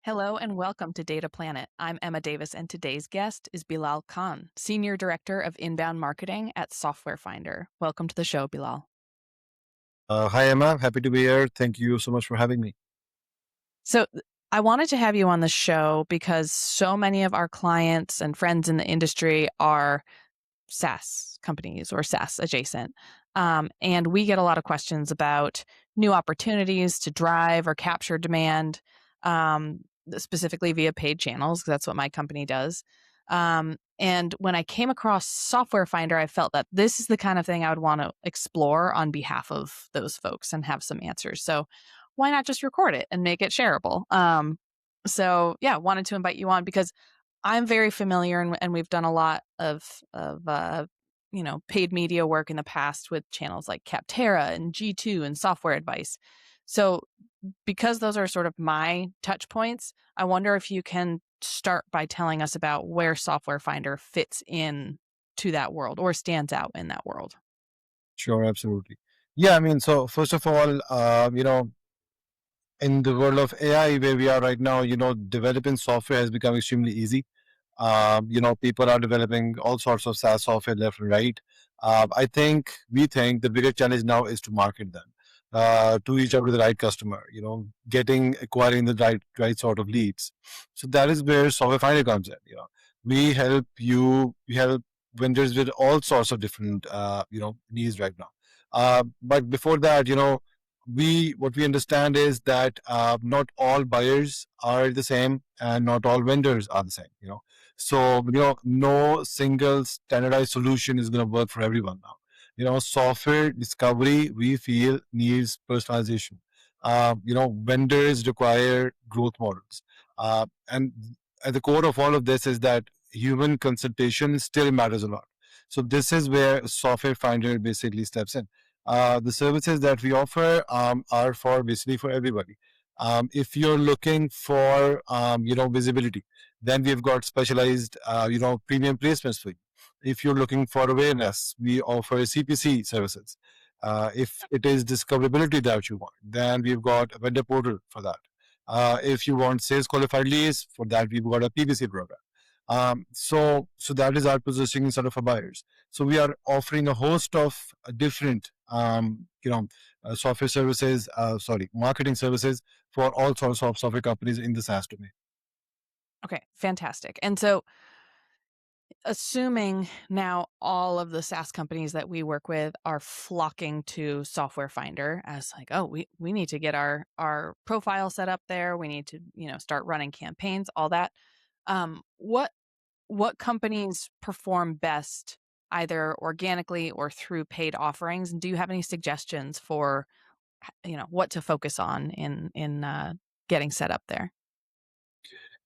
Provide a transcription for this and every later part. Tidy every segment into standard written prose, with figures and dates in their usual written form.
Hello and welcome to Data Planet. I'm Emma Davis, and today's guest is Bilal Khan, Senior Director of Inbound Marketing at Software Finder. Welcome to the show, Bilal. Hi, Emma. Happy to be here. Thank you so much for having me. So, I wanted to have you on the show because so many of our clients and friends in the industry are SaaS companies or SaaS adjacent. And we get a lot of questions about new opportunities to drive or capture demand, um, specifically via paid channels, 'cause that's what my company does. And when I came across Software Finder, I felt that this is the kind of thing I would want to explore on behalf of those folks and have some answers. So why not just record it and make it shareable? So yeah, wanted to invite you on because I'm very familiar, and we've done a lot of paid media work in the past with channels like Capterra and G2 and Software Advice. So because those are sort of my touch points, I wonder if you can start by telling us about where Software Finder fits in to that world or stands out in that world. Sure, absolutely. Yeah, I mean, so first of all, in the world of AI where we are right now, developing software has become extremely easy. People are developing all sorts of SaaS software left and right. We think the bigger challenge now is to market them, to reach out to the right customer, acquiring the right sort of leads. So that is where Software Finder comes in. We help vendors with all sorts of different, needs right now. But before that, we what we understand is that not all buyers are the same and not all vendors are the same. So no single standardized solution is going to work for everyone now. Software discovery we feel needs personalization. Vendors require growth models, and at the core of all of this is that human consultation still matters a lot. So this is where Software Finder basically steps in. The services that we offer are for basically for everybody. If you're looking for visibility, then we've got specialized premium placements for you. If you're looking for awareness, we offer CPC services. If it is discoverability that you want, then we've got a vendor portal for that. If you want sales qualified leads, for that we've got a PPC program. So that is our positioning sort of for buyers. So we are offering a host of different, software services, marketing services for all sorts of software companies in the SaaS domain. Okay, fantastic. And so assuming now all of the SaaS companies that we work with are flocking to Software Finder as like, oh, we need to get our profile set up there. We need to, start running campaigns, all that. What companies perform best either organically or through paid offerings? And do you have any suggestions for, what to focus on in getting set up there?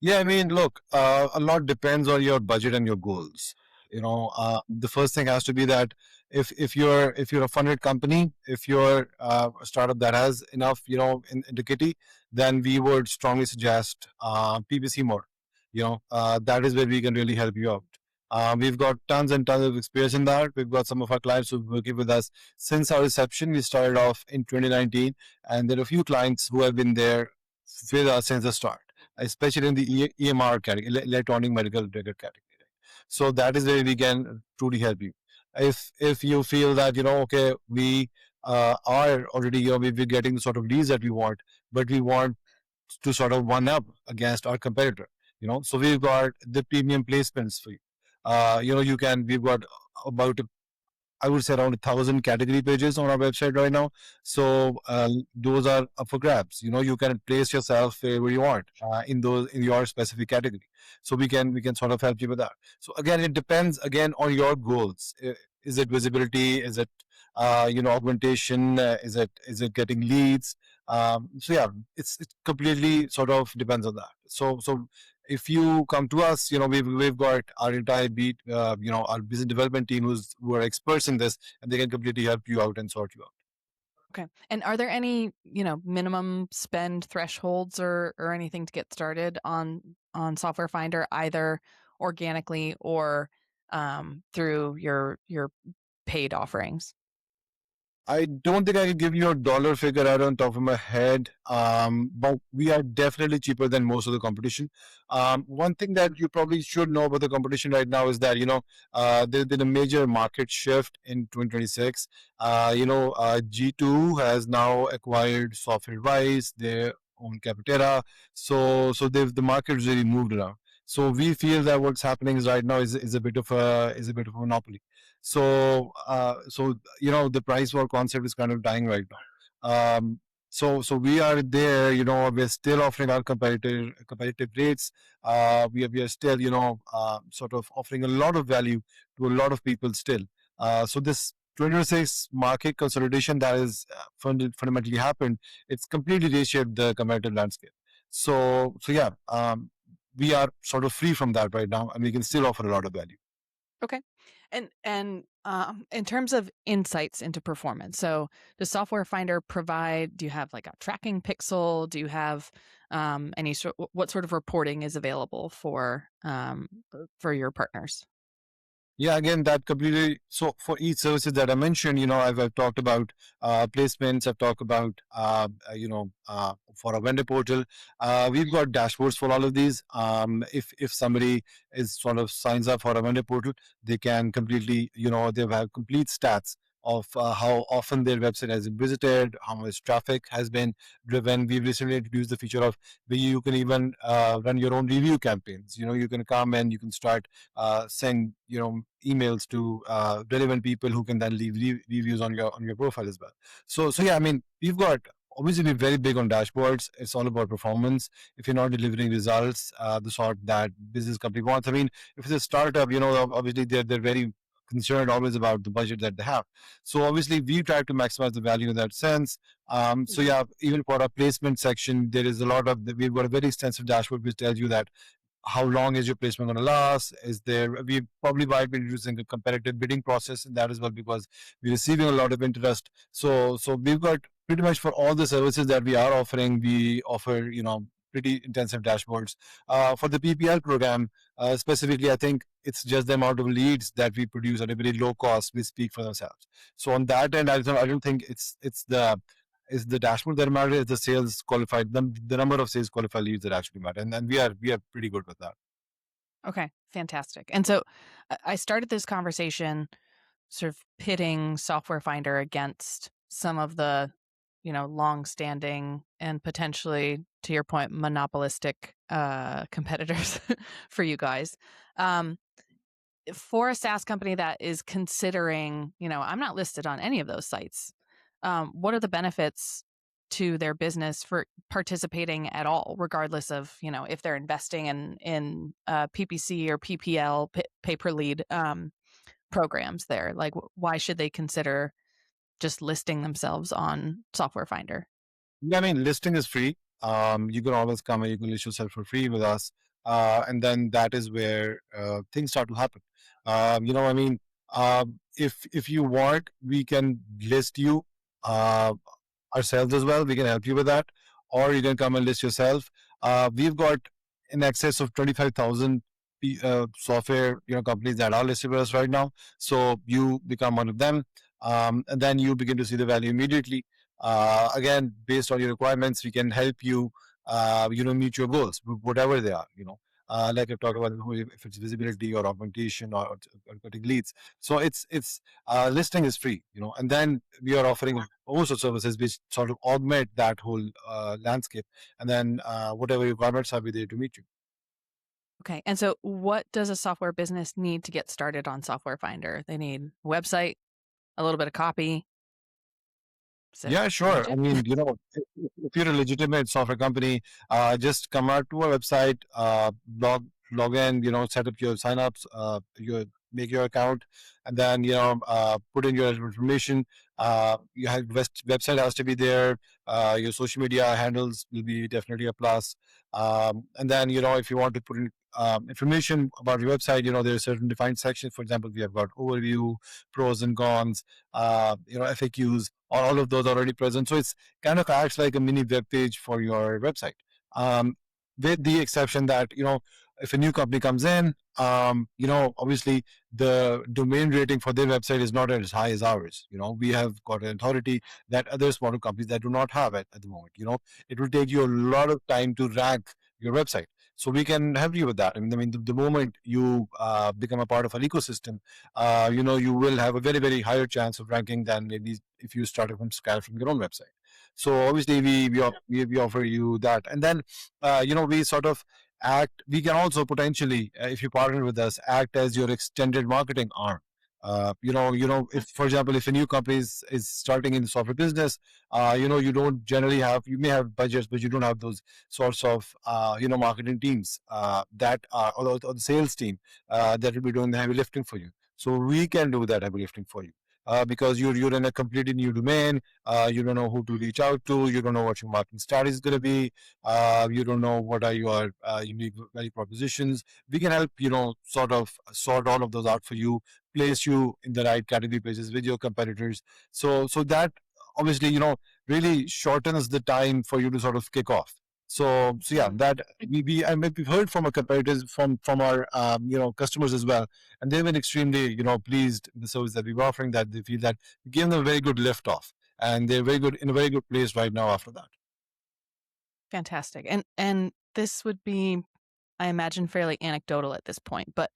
Yeah, I mean, look, a lot depends on your budget and your goals. The first thing has to be that if you're a funded company, if you're a startup that has enough, in the kitty, then we would strongly suggest PPC more. That is where we can really help you out. We've got tons and tons of experience in that. We've got some of our clients who've been working with us since our reception. We started off in 2019, and there are a few clients who have been there with us since the start, especially in the EMR category, electronic medical record category. So that is where we can truly help you. If you feel that okay, we are already we're getting the sort of leads that we want, but we want to sort of one up against our competitor. So we've got the premium placements for you. We've got about I would say around 1,000 category pages on our website right now. So those are up for grabs. You can place yourself wherever you want in your specific category. So we can sort of help you with that. So again, it depends again on your goals. Is it visibility? Is it augmentation? Is it getting leads? So yeah, it completely sort of depends on that. So if you come to us, we've got our entire beat, our business development team who are experts in this, and they can completely help you out and sort you out. Okay. And are there any, minimum spend thresholds or anything to get started on Software Finder, either organically or through your paid offerings? I don't think I can give you a dollar figure right on top of my head, but we are definitely cheaper than most of the competition. One thing that you probably should know about the competition right now is that there's been a major market shift in 2026. G2 has now acquired SoftwareWise, their own Capitera, so the market really moved around. So we feel that what's happening is right now is a bit of a monopoly. So the price war concept is kind of dying right now. So we are there. We're still offering our competitive rates. We are still sort of offering a lot of value to a lot of people still. So this 2026 market consolidation that is fundamentally happened, it's completely reshaped the competitive landscape. So yeah, we are sort of free from that right now, and we can still offer a lot of value. Okay. And in terms of insights into performance, so does Software Finder provide, do you have like a tracking pixel? Do you have any sort, what sort of reporting is available for your partners? Yeah, again, that completely. So for each services that I mentioned, I've talked about placements. I've talked about for a vendor portal. We've got dashboards for all of these. If somebody is sort of signs up for a vendor portal, they can completely, they have complete stats of how often their website has been visited, how much traffic has been driven. We've recently introduced the feature of where you can even run your own review campaigns. You can come and you can start send emails to relevant people who can then leave reviews on your profile as well. So yeah, I mean, we've got obviously we're very big on dashboards. It's all about performance. If you're not delivering results, the sort that business company wants. I mean, if it's a startup, obviously they're very concerned always about the budget that they have. So obviously we try to maximize the value in that sense. So Mhm. yeah, even for our placement section, there is a lot of we've got a very extensive dashboard which tells you that how long is your placement going to last? Is there, we probably might be introducing a competitive bidding process in that as well, because we're receiving a lot of interest. So we've got pretty much for all the services that we are offering, we offer, pretty intensive dashboards. For the PPL program, specifically, I think it's just the amount of leads that we produce at a very low cost, we speak for themselves. So on that end, I don't think it's the dashboard that matters. It's the sales qualified, the number of sales qualified leads that actually matter, and we are pretty good with that. Okay, fantastic. And so I started this conversation sort of pitting Software Finder against some of the, long-standing and potentially, to your point, monopolistic competitors for you guys. Um, for a SaaS company that is considering, I'm not listed on any of those sites. What are the benefits to their business for participating at all, regardless of, if they're investing in PPC or PPL, pay per lead programs there? Like, why should they consider just listing themselves on Software Finder? Yeah, I mean, listing is free. You can always come and you can list yourself for free with us, and then that is where things start to happen. I mean, if you want, we can list you uh, ourselves as well. We can help you with that, or you can come and list yourself. We've got in excess of 25,000 software companies that are listed with us right now. So you become one of them, and then you begin to see the value immediately. Again, based on your requirements, we can help you, meet your goals, whatever they are. Like I've talked about, if it's visibility or augmentation or cutting leads. So it's listing is free, and then we are offering also services which sort of augment that whole landscape, and then whatever requirements are, we there to meet you. Okay. And so what does a software business need to get started on Software Finder? They need a website, a little bit of copy. Is that Yeah, sure. I legit? mean, if you're a legitimate software company, just come out to our website, log in, set up your signups, make your account, and then put in your information. Website has to be there. Your social media handles will be definitely a plus. And then if you want to put in information about your website, there are certain defined sections. For example, we have got overview, pros and cons, FAQs, all of those already present. So it's kind of acts like a mini web page for your website. With the exception that if a new company comes in, obviously the domain rating for their website is not as high as ours. We have got an authority that other smaller companies that do not have at the moment. It will take you a lot of time to rank your website. So we can help you with that. I mean, the moment you become a part of our ecosystem, you will have a very, very higher chance of ranking than maybe if you started from scratch from your own website. So obviously we offer you that, and then we sort of act. We can also potentially, if you partner with us, act as your extended marketing arm. If, for example, if a new company is starting in the software business, you don't generally have, you may have budgets, but you don't have those sorts of, marketing teams that are, or the sales team that will be doing the heavy lifting for you. So we can do that heavy lifting for you. Because you're in a completely new domain, you don't know who to reach out to, you don't know what your marketing strategy is going to be, you don't know what are your unique value propositions. We can help, sort of sort all of those out for you, place you in the right category places with your competitors. So that obviously, really shortens the time for you to sort of kick off. So yeah, that we've heard from our competitors, from our customers as well, and they've been extremely pleased with the service that we're offering. That they feel that we gave them a very good lift off, and they're very good in a very good place right now after that. Fantastic. And this would be, I imagine, fairly anecdotal at this point, but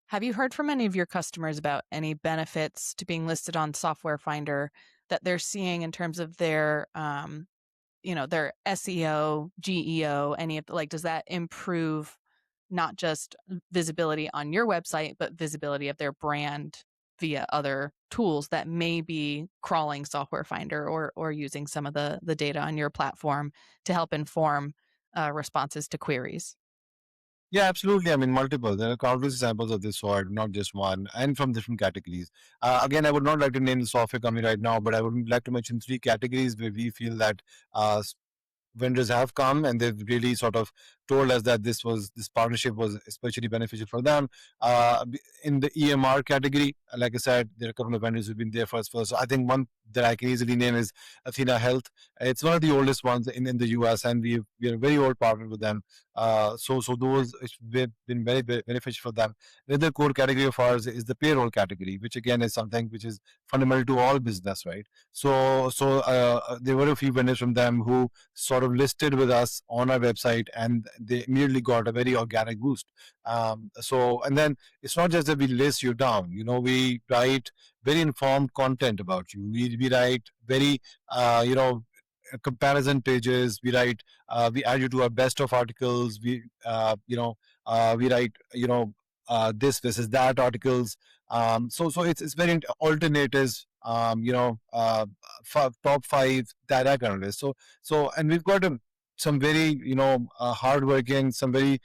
have you heard from any of your customers about any benefits to being listed on Software Finder that they're seeing in terms of their their SEO, GEO, any of like, does that improve not just visibility on your website, but visibility of their brand via other tools that may be crawling Software Finder or using some of the data on your platform to help inform responses to queries? Yeah, absolutely. I mean, multiple. There are countless examples of this sort, not just one, and from different categories. Again, I would not like to name the software company right now, but I would like to mention three categories where we feel that vendors have come and they've really sort of told us that this partnership was especially beneficial for them. In the EMR category, like I said, there are a couple of vendors who've been there for us first. So I think one that I can easily name is Athena Health. It's one of the oldest ones in the US, and we are a very old partner with them. So those, it's been very, very beneficial for them. The other core category of ours is the payroll category, which again is something which is fundamental to all business, right? So there were a few vendors from them who sort of listed with us on our website, and they immediately got a very organic boost. And then it's not just that we list you down. We write very informed content about you. We write very, comparison pages. We add you to our best of articles. We write, this versus that articles. So it's very alternatives. Top five, that kind of list. And we've got some very hardworking, some very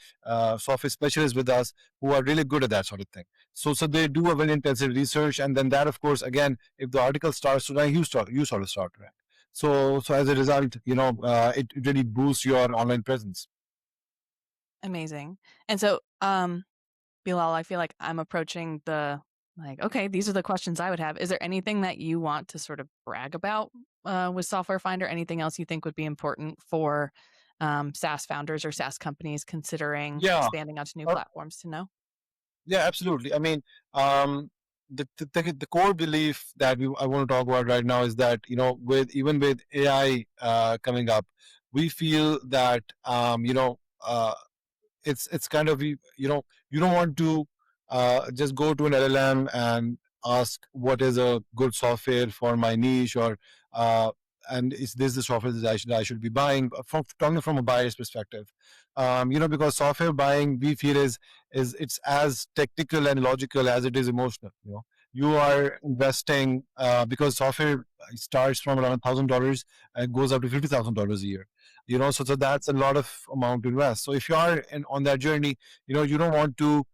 software specialists with us who are really good at that sort of thing. So they do a very intensive research, and then that, of course, again, if the article starts to rank, you sort of start to rank. So as a result, it really boosts your online presence. Amazing. And so, Bilal, I feel like I'm approaching the like, okay, these are the questions I would have. Is there anything that you want to sort of brag about with Software Finder? Anything else you think would be important for SaaS founders or SaaS companies considering Yeah. expanding onto new uh, platforms to know? Yeah, absolutely. I mean, the core belief that I want to talk about right now is that, with AI coming up, we feel that it's kind of, you don't want to just go to an LLM and ask what is a good software for my niche, or and is this the software that I should be buying, from talking from a buyer's perspective. Because software buying, we feel, is it's as technical and logical as it is emotional. You are investing, because software starts from around $1,000 and goes up to $50,000 a year. So that's a lot of amount to invest. So if you are on that journey, you don't want to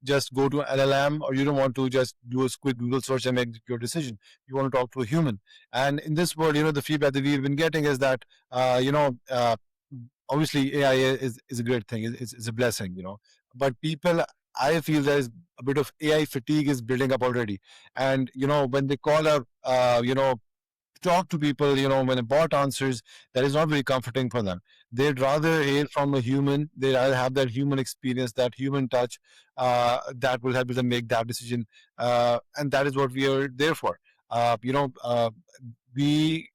just go to an LLM, or you don't want to just do a quick Google search and make your decision. You want to talk to a human. And in this world, the feedback that we've been getting is that, obviously AI is a great thing. It's a blessing, but people, I feel there's a bit of AI fatigue is building up already. And, when they call up, talk to people, when a bot answers, that is not very comforting for them. They'd rather hear from a human. They'd rather have that human experience, that human touch, that will help them make that decision. And that is what we are there for. We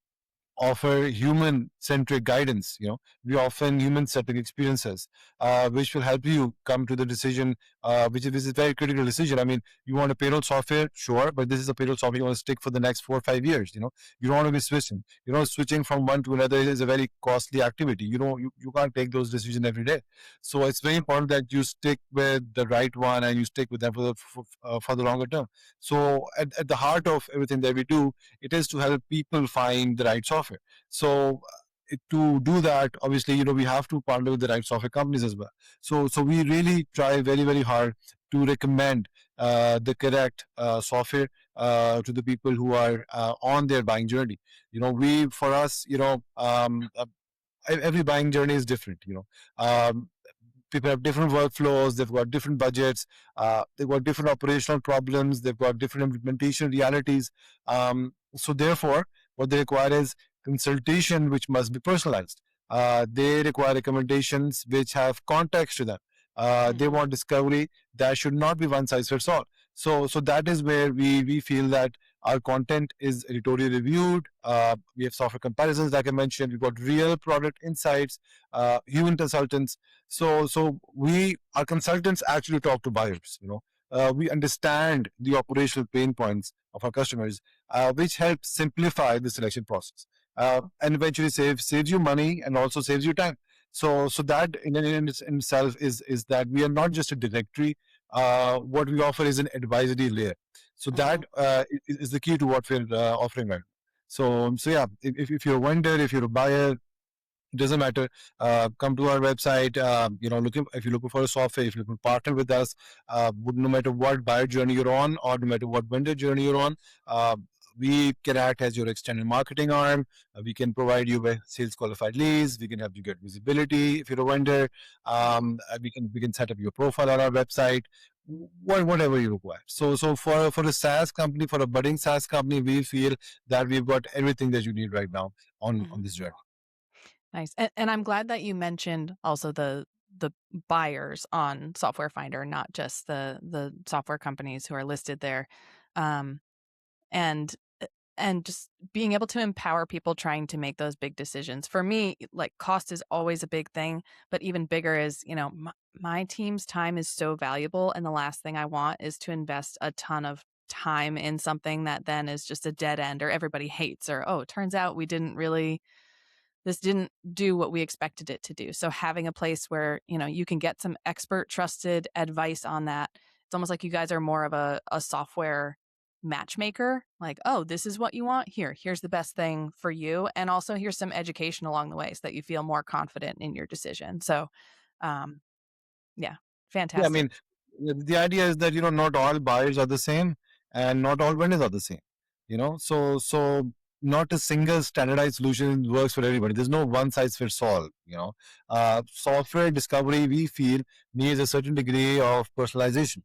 offer human centric guidance. We often human centric experiences, which will help you come to the decision, which is a very critical decision. I mean, you want a payroll software, sure, but this is a payroll software you want to stick for the next 4 or 5 years. You don't want to be switching. Switching from one to another is a very costly activity. You can't take those decisions every day. So it's very important that you stick with the right one and you stick with them for the longer term. So at the heart of everything that we do, it is to help people find the right software. So to do that, obviously, we have to partner with the right software companies as well. So we really try very, very hard to recommend the correct software to the people who are on their buying journey. We for us, every buying journey is different. People have different workflows, they've got different budgets, they've got different operational problems, they've got different implementation realities. So therefore, what they require is consultation which must be personalized. They require recommendations which have context to them. They Mhm. want discovery that should not be one size fits all. So that is where we feel that our content is editorially reviewed. We have software comparisons, like I mentioned. We've got real product insights, human consultants. So our consultants actually talk to buyers. We understand the operational pain points of our customers, which helps simplify the selection process, and eventually saves you money and also saves you time. So that in itself is that we are not just a directory. What we offer is an advisory layer. So that Mhm. is the key to what we're offering right now. So yeah, if you're a vendor, if you're a buyer, it doesn't matter. Come to our website. Looking if you're looking for a software, if you're looking to partner with us, no matter what buyer journey you're on, or no matter what vendor journey you're on, uh, we can act as your extended marketing arm. We can provide you with sales qualified leads. We can help you get visibility if you're a vendor. We can set up your profile on our website. Whatever you require. So for a SaaS company, for a budding SaaS company, we feel that we've got everything that you need right now on Mhm. this journey. Nice. And I'm glad that you mentioned also the buyers on Software Finder, not just the software companies who are listed there. Um, and and just being able to empower people trying to make those big decisions. For me, like cost is always a big thing, but even bigger is, my team's time is so valuable. And the last thing I want is to invest a ton of time in something that then is just a dead end or everybody hates or, oh, it turns out this didn't do what we expected it to do. So having a place where, you can get some expert trusted advice on that. It's almost like you guys are more of a software matchmaker. Like, oh, this is what you want. Here's the best thing for you. And also here's some education along the way so that you feel more confident in your decision. So um, yeah, Yeah, I fantastic. mean, the idea is that not all buyers are the same, and not all vendors are the same. So not a single standardized solution works for everybody. There's no one size fits all. Software discovery, we feel, needs a certain degree of personalization.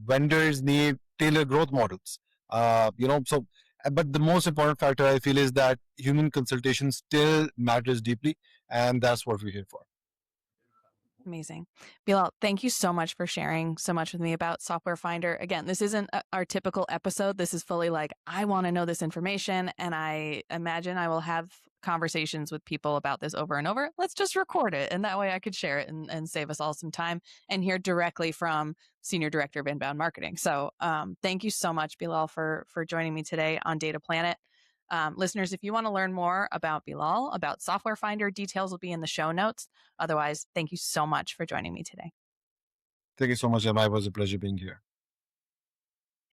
Vendors need tailored growth models. But the most important factor I feel is that human consultation still matters deeply, and that's what we're here for. Amazing. Bilal, thank you so much for sharing so much with me about Software Finder. Again, this isn't our typical episode. This is fully like, I want to know this information. And I imagine I will have conversations with people about this over and over. Let's just record it. And that way I could share it and save us all some time and hear directly from Senior Director of Inbound Marketing. So thank you so much, Bilal, for joining me today on Data Planet. Listeners, if you want to learn more about Bilal, about Software Finder, details will be in the show notes. Otherwise, thank you so much for joining me today. Thank you so much, Emma. It was a pleasure being here.